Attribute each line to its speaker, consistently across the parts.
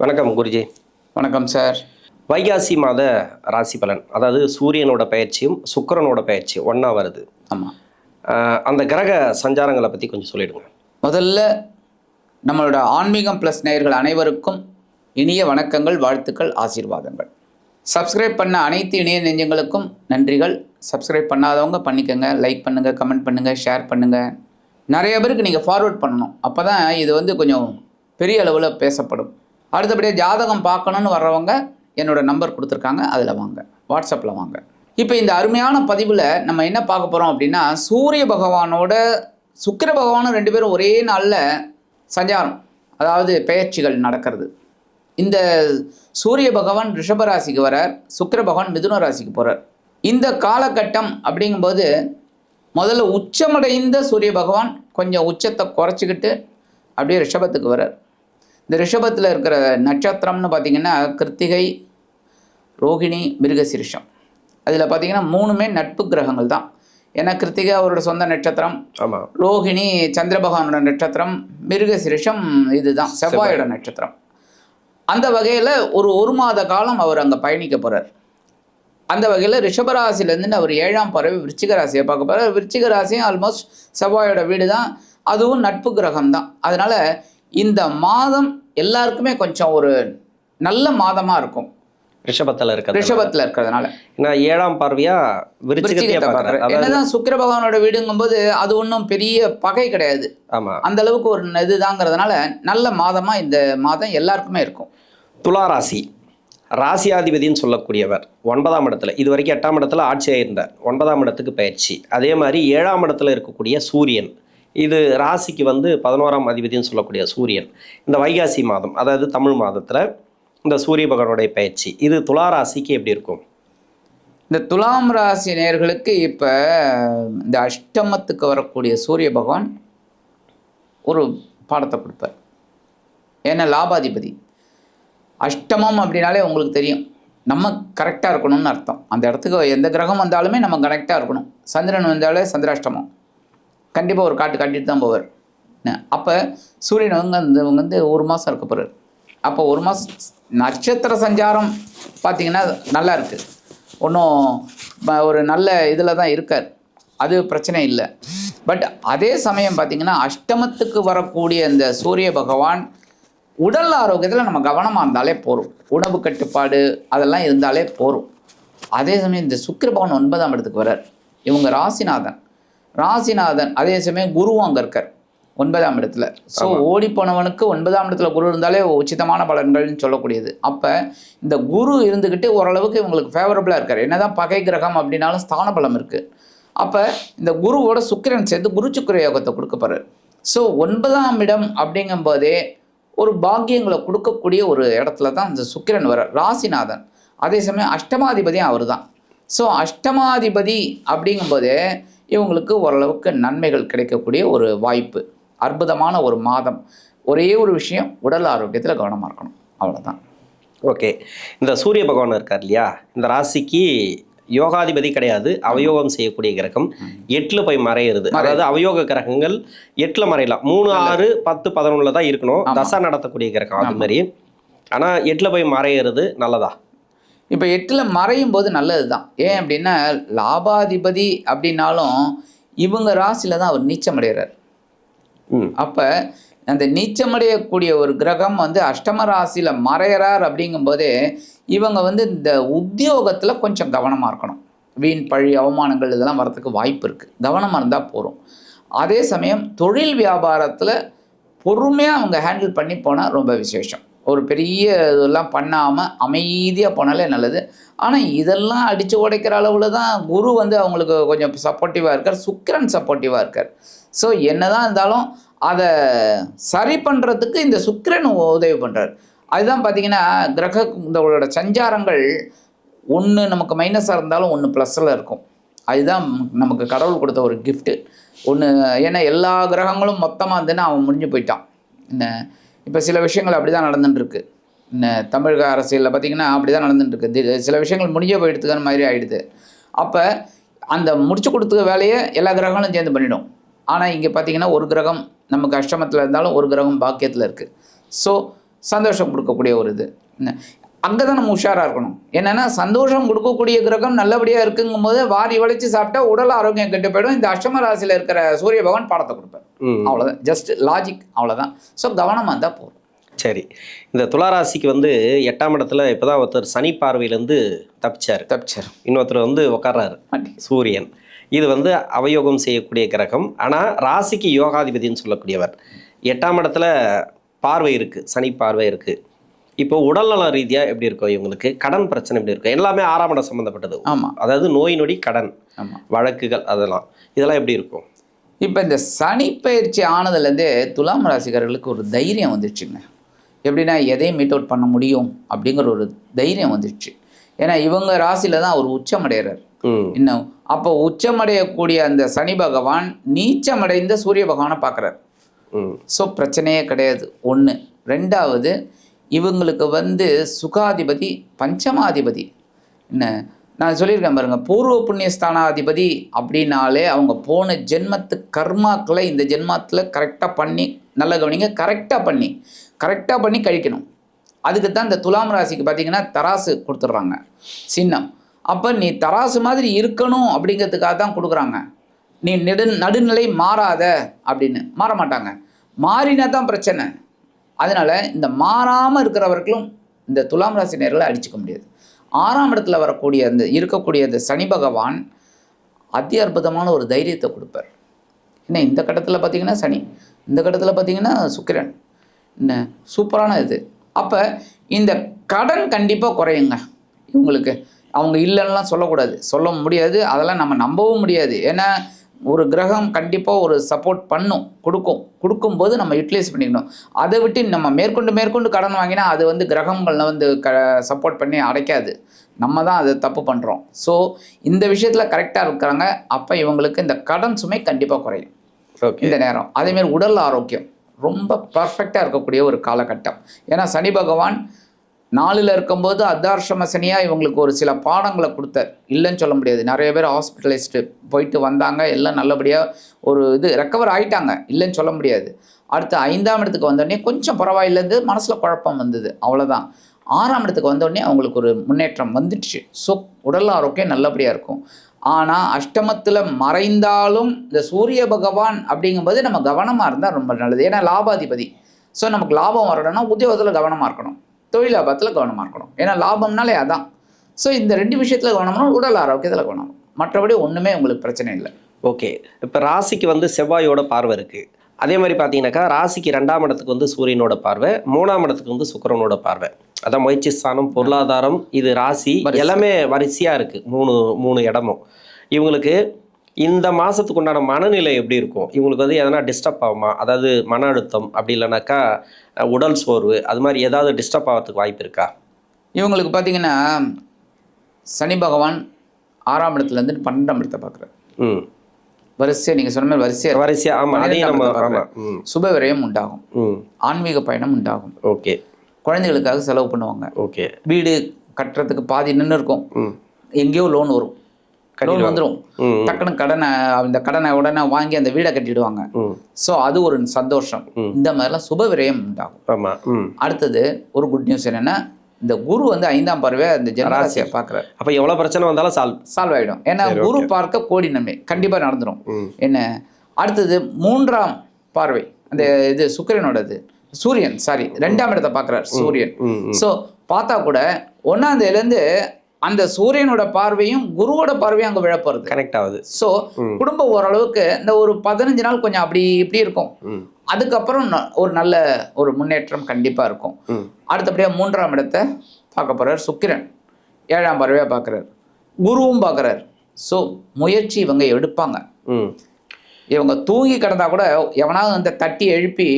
Speaker 1: வணக்கம் குருஜி.
Speaker 2: வணக்கம் சார்.
Speaker 1: வைகாசி மாத ராசி பலன், அதாவது சூரியனோட பயிற்சியும் சுக்கிரனோட பயிற்சியும் ஒன்றா வருது.
Speaker 2: ஆமாம்.
Speaker 1: அந்த கிரக சஞ்சாரங்களை பற்றி கொஞ்சம் சொல்லிடுங்க.
Speaker 2: முதல்ல நம்மளோட ஆன்மீகம் ப்ளஸ் நேயர்கள் அனைவருக்கும் இனிய வணக்கங்கள், வாழ்த்துக்கள், ஆசீர்வாதங்கள். சப்ஸ்கிரைப் பண்ண அனைத்து இணைய நெஞ்சங்களுக்கும் நன்றிகள். சப்ஸ்கிரைப் பண்ணாதவங்க பண்ணிக்கோங்க, லைக் பண்ணுங்கள், கமெண்ட் பண்ணுங்கள், ஷேர் பண்ணுங்கள். நிறைய பேருக்கு நீங்கள் ஃபார்வர்ட் பண்ணணும். அப்போ தான் இது கொஞ்சம் பெரிய அளவில் பேசப்படும். அடுத்தபடியாக ஜாதகம் பார்க்கணுன்னு வர்றவங்க என்னோடய நம்பர் கொடுத்துருக்காங்க, அதில் வாங்க, வாட்ஸ்அப்பில் வாங்க. இப்போ இந்த அருமையான பதிவில் நம்ம என்ன பார்க்க போகிறோம் அப்படின்னா, சூரிய பகவானோட சுக்கிர பகவானும் ரெண்டு பேரும் ஒரே நாளில் சஞ்சாரம், அதாவது பெயர்ச்சிகள் நடக்கிறது. இந்த சூரிய பகவான் ரிஷபராசிக்கு வரார், சுக்கிர பகவான் மிதுன ராசிக்கு போகிறார். இந்த காலகட்டம் அப்படிங்கும்போது முதல்ல உச்சமடைந்த சூரிய பகவான் கொஞ்சம் உச்சத்தை குறைச்சிக்கிட்டு அப்படியே ரிஷபத்துக்கு வரார். இந்த ரிஷபத்தில் இருக்கிற நட்சத்திரம்னு பார்த்திங்கன்னா கிருத்திகை, ரோகிணி, மிருகசீரிஷம். அதில் பார்த்திங்கன்னா மூணுமே நட்பு கிரகங்கள் தான். ஏன்னா கிருத்திகை அவரோட சொந்த நட்சத்திரம்,
Speaker 1: ஆமாம்.
Speaker 2: ரோகிணி சந்திர பகவானோட நட்சத்திரம், மிருகசீரிஷம் இதுதான் செவ்வாயோட நட்சத்திரம். அந்த வகையில் ஒரு மாத காலம் அவர் அங்கே பயணிக்க போகிறார். அந்த வகையில் ரிஷபராசிலேருந்து அவர் 7ஆம் பறவை விருச்சிக ராசியை பார்க்க போகிறார். விருச்சிக ராசியும் ஆல்மோஸ்ட் செவ்வாயோட வீடு தான், அதுவும் நட்பு கிரகம் தான். அதனால் இந்த மாதம் எல்லாருக்குமே கொஞ்சம் ஒரு நல்ல மாதமாக இருக்கும் ரிஷபத்தில் இருக்கிறதுனால.
Speaker 1: நான் 7ஆம் பார்வையா விருச்சிகத்தை பார்க்குறேன்.
Speaker 2: என்னதான் சுக்கிர பகவானோட வீடுங்கும்போது அது ஒன்றும் பெரிய பகை கிடையாது.
Speaker 1: ஆமாம்,
Speaker 2: அந்த அளவுக்கு ஒரு இதுதாங்கிறதுனால நல்ல மாதமாக இந்த மாதம் எல்லாருக்குமே இருக்கும்.
Speaker 1: துலா ராசி ராசியாதிபதினு சொல்லக்கூடியவர் 9ஆம் இடத்துல, இது வரைக்கும் 8ஆம் இடத்துல ஆட்சியாக இருந்தார். 9ஆம் இடத்துக்கு பயிற்சி. அதே மாதிரி 7ஆம் இடத்துல இருக்கக்கூடிய சூரியன், இது ராசிக்கு 11ஆம் அதிபதினு சொல்லக்கூடிய சூரியன் இந்த வைகாசி மாதம், அதாவது தமிழ் மாதத்தில் இந்த சூரிய பகவானுடைய பயிற்சி, இது துலா ராசிக்கு எப்படி இருக்கும்?
Speaker 2: இந்த துலாம் ராசி நேயர்களுக்கு இப்போ இந்த அஷ்டமத்துக்கு வரக்கூடிய சூரிய பகவான் ஒரு பாடத்தை கொடுப்பார். ஏன்னா லாபாதிபதி அஷ்டமம் அப்படின்னாலே உங்களுக்கு தெரியும், நம்ம கரெக்டாக இருக்கணும்னு அர்த்தம். அந்த இடத்துக்கு எந்த கிரகம் வந்தாலுமே நம்ம கரெக்டாக இருக்கணும். சந்திரன் வந்தாலே சந்திராஷ்டமம் கண்டிப்பாக ஒரு காட்டிட்டு தான் போவார். அப்போ சூரியன் ஒரு மாதம் இருக்க போகிறார். அப்போ ஒரு மாதம் நட்சத்திர சஞ்சாரம் பார்த்திங்கன்னா நல்லா இருக்குது, ஒன்றும் ஒரு நல்ல இதில் தான் இருக்கார், அது பிரச்சனை இல்லை. பட் அதே சமயம் பார்த்திங்கன்னா அஷ்டமத்துக்கு வரக்கூடிய இந்த சூரிய பகவான் உடல் ஆரோக்கியத்தில் நம்ம கவனமாக இருந்தாலே போகும். உணவு கட்டுப்பாடு அதெல்லாம் இருந்தாலே போகும். அதே சமயம் இந்த சுக்கிர பகவான் 9ஆம் இடத்துக்கு வரார். இவங்க ராசிநாதன் அதே சமயம் குருவும் அங்கே இருக்கார் 9ஆம் இடத்துல. ஸோ ஓடிப்போனவனுக்கு 9ஆம் இடத்துல குரு இருந்தாலே உச்சிதமான பலன்கள்னு சொல்லக்கூடியது. அப்போ இந்த குரு இருந்துக்கிட்டு ஓரளவுக்கு இவங்களுக்கு ஃபேவரபுளாக இருக்கார். என்னதான் பகை கிரகம் அப்படின்னாலும் ஸ்தான பலம் இருக்குது. அப்போ இந்த குருவோட சுக்கிரன் சேர்ந்து குரு சுக்கிர யோகத்தை கொடுக்க போகிறார். ஸோ 9ஆம் இடம் அப்படிங்கும்போதே ஒரு பாக்கியங்களை கொடுக்கக்கூடிய ஒரு இடத்துல தான் இந்த சுக்கிரன் வர ராசிநாதன். அதே சமயம் அஷ்டமாதிபதியும் அவர் தான். ஸோ அஷ்டமாதிபதி அப்படிங்கும்போதே இவங்களுக்கு ஓரளவுக்கு நன்மைகள் கிடைக்கக்கூடிய ஒரு வாய்ப்பு, அற்புதமான ஒரு மாதம். ஒரே ஒரு விஷயம், உடல் ஆரோக்கியத்தில் கவனமாக இருக்கணும், அவ்வளோதான்.
Speaker 1: ஓகே. இந்த சூரிய பகவான் இருக்கார் இல்லையா, இந்த ராசிக்கு யோகாதிபதி கிடையாது, அவயோகம் செய்யக்கூடிய கிரகம் 8ல் போய் மறையிறது. அதாவது அவயோக கிரகங்கள் 8ல் மறையலாம், 3, 6, 10, 11 தான் இருக்கணும் தசா நடத்தக்கூடிய கிரகம் அது மாதிரி. ஆனால் 8ல் போய் மறையிறது நல்லதா?
Speaker 2: இப்போ 8ல் மறையும் போது நல்லது தான். ஏன் அப்படின்னா லாபாதிபதி அப்படின்னாலும் இவங்க ராசியில் தான் அவர் நீச்சமடைகிறார். அப்போ அந்த நீச்சமடையக்கூடிய ஒரு கிரகம் அஷ்டம ராசியில் மறைகிறார் அப்படிங்கும்போதே இவங்க இந்த உத்தியோகத்தில் கொஞ்சம் கவனமாக இருக்கணும். வீண் பழி அவமானங்கள் இதெல்லாம் வரத்துக்கு வாய்ப்பு இருக்குது, கவனமாக இருந்தால் போகிறோம். அதே சமயம் தொழில் வியாபாரத்தில் பொறுமையாக அவங்க ஹேண்டில் பண்ணி போனால் ரொம்ப விசேஷம். ஒரு பெரிய இதெல்லாம் பண்ணாமல் அமைதியாக போனாலே நல்லது. ஆனால் இதெல்லாம் அடித்து உடைக்கிற அளவில் தான் குரு அவங்களுக்கு கொஞ்சம் சப்போர்ட்டிவாக இருக்கார், சுக்கிரன் சப்போர்ட்டிவாக இருக்கார். ஸோ என்ன தான் இருந்தாலும் அதை சரி பண்ணுறதுக்கு இந்த சுக்கிரன் உதவி பண்ணுறார். அதுதான் பார்த்திங்கன்னா கிரகங்களோட சஞ்சாரங்கள் ஒன்று நமக்கு மைனஸாக இருந்தாலும் ஒன்று ப்ளஸில் இருக்கும். அதுதான் நமக்கு கடவுள் கொடுத்த ஒரு கிஃப்ட்டு ஒன்று. ஏன்னா எல்லா கிரகங்களும் மொத்தமாக அவன் முடிஞ்சு போயிட்டான். என்ன இப்போ சில விஷயங்கள் அப்படி தான் நடந்துட்டுருக்கு. தமிழக அரசியலில் பார்த்திங்கன்னா அப்படி தான் நடந்துட்டுருக்கு. சில விஷயங்கள் முடிஞ்ச போயிடுத்துக்கிற மாதிரி ஆகிடுது. அப்போ அந்த முடிச்சு கொடுத்துக்க வேலையை எல்லா கிரகங்களும் சேர்ந்து பண்ணிடும். ஆனால் இங்கே பார்த்திங்கன்னா ஒரு கிரகம் நமக்கு அஷ்டமத்தில் இருந்தாலும் ஒரு கிரகம் பாக்கியத்தில் இருக்குது. ஸோ சந்தோஷம் கொடுக்கக்கூடிய ஒரு இது. அங்கே தான் நம்ம உஷாராக இருக்கணும். என்னென்னா சந்தோஷம் கொடுக்கக்கூடிய கிரகம் நல்லபடியாக இருக்குங்கும் போது வாரி வளைச்சு சாப்பிட்டா உடல் ஆரோக்கியம் கெட்டு போயிடும். இந்த அஷ்டம ராசியில் இருக்கிற சூரிய பகவான் பாடத்தை கொடுப்பார். அவ்வளோதான், ஜஸ்ட் லாஜிக், அவ்வளோதான். ஸோ கவனமாக இருந்தால் போதும்.
Speaker 1: சரி, இந்த துளாராசிக்கு வந்து 8ஆம் இடத்துல இப்போதான் ஒருத்தர் சனி பார்வையிலேருந்து தப்பிச்சார். இன்னொருத்தர் வந்து உட்கார்றாரு சூரியன். இது வந்து அவயோகம் செய்யக்கூடிய கிரகம். ஆனால் ராசிக்கு யோகாதிபதினு சொல்லக்கூடியவர். 8ஆம் இடத்துல பார்வை இருக்குது, சனி பார்வை இருக்குது. இப்போ உடல்நல ரீதியாக எப்படி இருக்கும் இவங்களுக்கு? கடன் பிரச்சனை எப்படி இருக்கும்? எல்லாமே 6ஆம் இடம் சம்மந்தப்பட்டது.
Speaker 2: ஆமாம்,
Speaker 1: அதாவது நோய் நொடி, கடன், வழக்குகள், இதெல்லாம் எப்படி இருக்கும்?
Speaker 2: இப்போ இந்த சனி பயிற்சி ஆனதுலேருந்தே துலாம் ராசிக்காரர்களுக்கு ஒரு தைரியம் வந்துடுச்சுங்க. எப்படின்னா எதையும் மீட் அவுட் பண்ண முடியும் அப்படிங்கிற ஒரு தைரியம் வந்துடுச்சு. ஏன்னா இவங்க ராசியில் தான் அவர் உச்சமடைகிறார். இன்னும் அப்போ உச்சமடையக்கூடிய அந்த சனி பகவான் நீச்சமடைந்த சூரிய பகவானை பார்க்குறார். ஸோ பிரச்சனையே கிடையாது. ஒன்று. ரெண்டாவது, இவங்களுக்கு வந்து சுகாதிபதி பஞ்சமாதிபதி. என்ன நான் சொல்லியிருக்கேன் பாருங்க, பூர்வ புண்ணியஸ்தானாதிபதி அப்படின்னாலே அவங்க போன ஜென்மத்து கர்மாக்களை இந்த ஜென்மத்தில் கரெக்டாக பண்ணி, நல்ல கவனிங்க, கரெக்டாக பண்ணி கழிக்கணும். அதுக்கு தான் இந்த துலாம் ராசிக்கு பார்த்தீங்கன்னா தராசு கொடுத்துட்றாங்க சின்னம். அப்போ நீ தராசு மாதிரி இருக்கணும் அப்படிங்கிறதுக்காக தான் கொடுக்குறாங்க. நீ நடுநிலை மாறாத அப்படின்னு. மாற மாட்டாங்க, மாறினா தான் பிரச்சனை. அதனால் இந்த மாறாமல் இருக்கிறவர்களும் இந்த துலாம் ராசி நேர்களை அடிச்சுக்க முடியாது. 6ஆம் இடத்துல வரக்கூடிய அந்த இருக்கக்கூடிய அந்த சனி பகவான் அதி அற்புதமான ஒரு தைரியத்தை கொடுப்பார். ஏன்னா இந்த கட்டத்தில் பார்த்திங்கன்னா சனி, இந்த கட்டத்தில் பார்த்திங்கன்னா சுக்கிரன். என்ன சூப்பரான இது. அப்போ இந்த கடன் கண்டிப்பாக குறையுங்க இவங்களுக்கு. அவங்க இல்லைன்னெலாம் சொல்லக்கூடாது, சொல்ல முடியாது, அதெல்லாம் நம்ம நம்பவும் முடியாது. ஏன்னா ஒரு கிரகம் கண்டிப்பாக ஒரு சப்போர்ட் கொடுக்கும்போது நம்ம யூட்டிலைஸ் பண்ணிக்கணும். அதை விட்டு நம்ம மேற்கொண்டு கடன் வாங்கினா அது வந்து கிரகங்களை வந்து சப்போர்ட் பண்ணி அடைக்காது. நம்ம தான் அதை தப்பு பண்ணுறோம். ஸோ இந்த விஷயத்தில் கரெக்டாக இருக்கிறாங்க. அப்போ இவங்களுக்கு இந்த கடன் சுமை கண்டிப்பாக குறையும் இந்த நேரம். அதேமாரி உடல் ஆரோக்கியம் ரொம்ப பர்ஃபெக்டாக இருக்கக்கூடிய ஒரு காலகட்டம். ஏன்னா சனி பகவான் 4ல் இருக்கும்போது அர்த்தாஷ்டம சனியாக இவங்களுக்கு ஒரு சில பாடங்களை கொடுத்தார். இல்லைன்னு சொல்ல முடியாது. நிறைய பேர் ஹாஸ்பிட்டலைஸ்டு போயிட்டு வந்தாங்க, எல்லாம் நல்லபடியாக ஒரு இது ரெக்கவர் ஆகிட்டாங்க, இல்லைன்னு சொல்ல முடியாது. அடுத்து 5ஆம் இடத்துக்கு வந்தோடனே கொஞ்சம் பரவாயில்லைந்து, மனசில் குழப்பம் வந்தது, அவ்வளோதான். 6ஆம் இடத்துக்கு வந்தோடனே அவங்களுக்கு ஒரு முன்னேற்றம் வந்துடுச்சு. ஸோ உடல் ஆரோக்கியம் நல்லபடியாக இருக்கும். ஆனால் அஷ்டமத்தில் மறைந்தாலும் இந்த சூரிய பகவான் அப்படிங்கும்போது நம்ம கவனமாக இருந்தால் ரொம்ப நல்லது. ஏன்னா லாபாதிபதி. ஸோ நமக்கு லாபம் வரணும்னா உத்தியோகத்தில் கவனமாக இருக்கணும், தொழில் லாபத்தில் கவனமாக இருக்கணும். ஏன்னா லாபம்னாலே அதான். ஸோ இந்த 2 விஷயத்தில் கவனம்னா உடல் ஆரோக்கியத்தில் கவனம். மற்றபடி ஒன்றுமே உங்களுக்கு பிரச்சனை இல்லை.
Speaker 1: ஓகே. இப்போ ராசிக்கு வந்து செவ்வாயோட பார்வை இருக்குது. அதே மாதிரி பார்த்தீங்கன்னாக்கா ராசிக்கு 2ஆம் இடத்துக்கு வந்து சூரியனோட பார்வை, 3ஆம் இடத்துக்கு வந்து சுக்கிரனோட பார்வை. அதான் முயற்சி ஸ்தானம், பொருளாதாரம், இது ராசி எல்லாமே வரிசையாக இருக்குது. 3 இடமும். இவங்களுக்கு இந்த மாதத்துக்கு உண்டான மனநிலை எப்படி இருக்கும்? இவங்களுக்கு வந்து எதனா டிஸ்டர்ப் ஆகுமா? அதாவது மன அழுத்தம், அப்படி இல்லைனாக்கா உடல் சோர்வு, அது மாதிரி ஏதாவது டிஸ்டர்ப் ஆகிறதுக்கு வாய்ப்பு இருக்கா?
Speaker 2: இவங்களுக்கு பார்த்தீங்கன்னா சனி பகவான் 6ஆம் இடத்துலேருந்து 12ஆம் இடத்தை பார்க்குறாரு. வரிசையாக நீங்கள் சொன்ன மாதிரி வரிசையாக
Speaker 1: ஆமாம்.
Speaker 2: சுப விரயம் உண்டாகும், ஆன்மீக பயணம் உண்டாகும்.
Speaker 1: ஓகே.
Speaker 2: குழந்தைகளுக்காக செலவு பண்ணுவாங்க.
Speaker 1: ஓகே.
Speaker 2: வீடு கட்டுறதுக்கு பாதி நின்று இருக்கும், எங்கேயோ லோன் வரும், லோன் வந்துடும், டக்குன்னு இந்த கடனை உடனே வாங்கி அந்த வீடை கட்டிடுவாங்க. ஸோ அது ஒரு சந்தோஷம். இந்த மாதிரிலாம் சுப விரயம் உண்டாகும். அடுத்தது ஒரு குட் நியூஸ் என்னென்னா, இந்த குரு வந்து 5ஆம் பார்வை அந்த ஜென்மராசியை பார்க்குறாரு.
Speaker 1: அப்போ எவ்வளோ பிரச்சனை வந்தாலும்
Speaker 2: சால்வ் ஆகிடும். ஏன்னா குரு பார்க்க கோடி நன்மை கண்டிப்பாக நடந்துடும். என்ன அடுத்தது 3ஆம் பார்வை அந்த இது சுக்கிரனோடது, சூரியன் 2ஆம் இடத்தை பார்க்குறாரு சூரியன். ஸோ பார்த்தா கூட 1ஆம் தேதியிலேருந்து அந்த சூரியனோட பார்வையும் குருவோட பார்வையும் அங்கே விழப்போகிறது, கனெக்ட் ஆகுது. ஸோ குடும்பம் ஓரளவுக்கு இந்த ஒரு 15 நாள் கொஞ்சம் அப்படி இப்படி இருக்கும். அதுக்கப்புறம் ஒரு நல்ல ஒரு முன்னேற்றம் கண்டிப்பாக இருக்கும். அடுத்தபடியாக 3ஆம் இடத்தை பார்க்க போகிறார் சுக்கிரன், 7ஆம் பார்வையாக பார்க்குறாரு, குருவும் பார்க்குறாரு. ஸோ முயற்சி இவங்க எடுப்பாங்க. இவங்க தூங்கி கிடந்தா கூட எவனாவது அந்த தட்டி எழுப்பி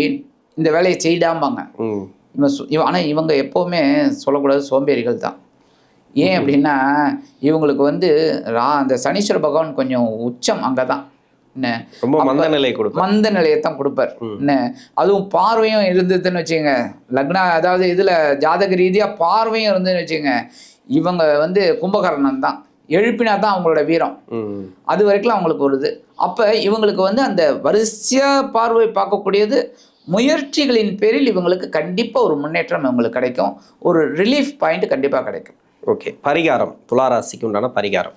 Speaker 2: இந்த வேலையை செய்டாம்பாங்க. ஆனால் இவங்க எப்போவுமே சொல்லக்கூடாது, சோம்பேறிகள் தான். ஏன் அப்படின்னா இவங்களுக்கு வந்து அந்த சனீஸ்வர பகவான் கொஞ்சம் உச்சம் அங்கே தான். என்ன
Speaker 1: ரொம்ப
Speaker 2: மந்த நிலையை தான் கொடுப்பார். என்ன அதுவும் பார்வையும் இருந்ததுன்னு வச்சுங்க, லக்னா அதாவது இதில் ஜாதக ரீதியாக பார்வையும் இருந்ததுன்னு வச்சுங்க, இவங்க வந்து கும்பகர்ணன் தான், எழுப்பினா தான் அவங்களோட வீரம். அது வரைக்கும் அவங்களுக்கு வருது. அப்போ இவங்களுக்கு வந்து அந்த வரிசையாக பார்வை பார்க்கக்கூடியது முயற்சிகளின் பேரில் இவங்களுக்கு கண்டிப்பாக ஒரு முன்னேற்றம் இவங்களுக்கு கிடைக்கும். ஒரு ரிலீஃப் பாயிண்ட் கண்டிப்பாக கிடைக்கும்.
Speaker 1: ஓகே, பரிகாரம் துலா ராசிக்கு உண்டான பரிகாரம்.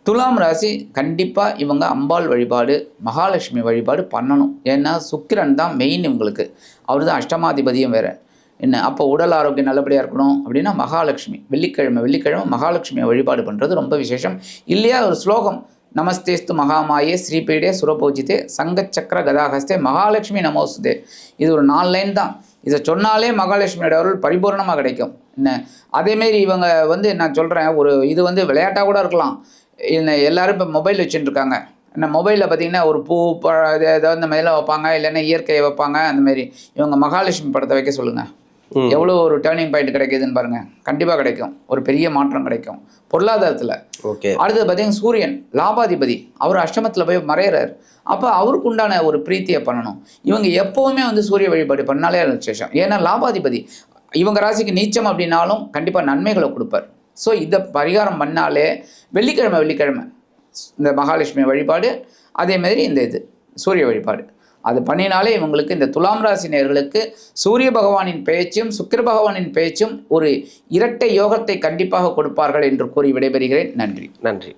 Speaker 2: துலாம் ராசி கண்டிப்பாக இவங்க அம்பாள் வழிபாடு, மகாலட்சுமி வழிபாடு பண்ணணும். ஏன்னா சுக்கிரன் தான் மெயின் இவங்களுக்கு. அவர் தான் அஷ்டமாதிபதியும் வேறு. என்ன அப்போ உடல் ஆரோக்கியம் நல்லபடியாக இருக்கணும் அப்படின்னா மகாலட்சுமி வெள்ளிக்கிழமை மகாலட்சுமியை வழிபாடு பண்ணுறது ரொம்ப விசேஷம். இல்லையா ஒரு ஸ்லோகம், நமஸ்தேஸ்து மகாமாயே ஸ்ரீபீடே சுரபூஜிதே சங்கச்சக்கர கதாஹஸ்தே மகாலட்சுமி நமோஸ்தே. இது ஒரு 4 லைன் தான். இதை சொன்னாலே மகாலட்சுமியோட அருள் பரிபூர்ணமாக கிடைக்கும். என்ன அதேமாரி இவங்க நான் சொல்கிறேன், ஒரு இது விளையாட்டாக கூட இருக்கலாம். இல்லை எல்லாரும் இப்போ மொபைல் வச்சுட்டு இருக்காங்க. என்ன மொபைலில் பார்த்தீங்கன்னா ஒரு பூ ஏதாவது இந்த மாதிரிலாம் வைப்பாங்க, இல்லைன்னா இயற்கையை வைப்பாங்க. அந்தமாரி இவங்க மகாலட்சுமி படத்தை வைக்க சொல்லுங்கள், எவ்வளோ ஒரு டேர்னிங் பாயிண்ட் கிடைக்குதுன்னு பாருங்கள். கண்டிப்பாக கிடைக்கும், ஒரு பெரிய மாற்றம் கிடைக்கும் பொருளாதாரத்தில்.
Speaker 1: ஓகே,
Speaker 2: அடுத்தது பார்த்தீங்கன்னா சூரியன் லாபாதிபதி, அவர் அஷ்டமத்தில் போய் மறையிறார். அப்போ அவருக்கு உண்டான ஒரு பிரீத்தியை பண்ணணும். இவங்க எப்போவுமே சூரிய வழிபாடு பண்ணாலே விசேஷம். ஏன்னா லாபாதிபதி இவங்க ராசிக்கு நீச்சம் அப்படின்னாலும் கண்டிப்பாக நன்மைகளை கொடுப்பார். ஸோ இதை பரிகாரம் பண்ணாலே வெள்ளிக்கிழமை இந்த மகாலட்சுமி வழிபாடு, அதேமாதிரி இந்த சூரிய வழிபாடு அது பண்ணினாலே இவங்களுக்கு இந்த துலாம் ராசி நேயர்களுக்கு சூரிய பகவானின் பேச்சும் சுக்கிர பகவானின் பேச்சும் ஒரு இரட்டை யோகத்தை கண்டிப்பாக கொடுப்பார்கள் என்று கூறி விடைபெறுகிறேன். நன்றி.
Speaker 1: நன்றி.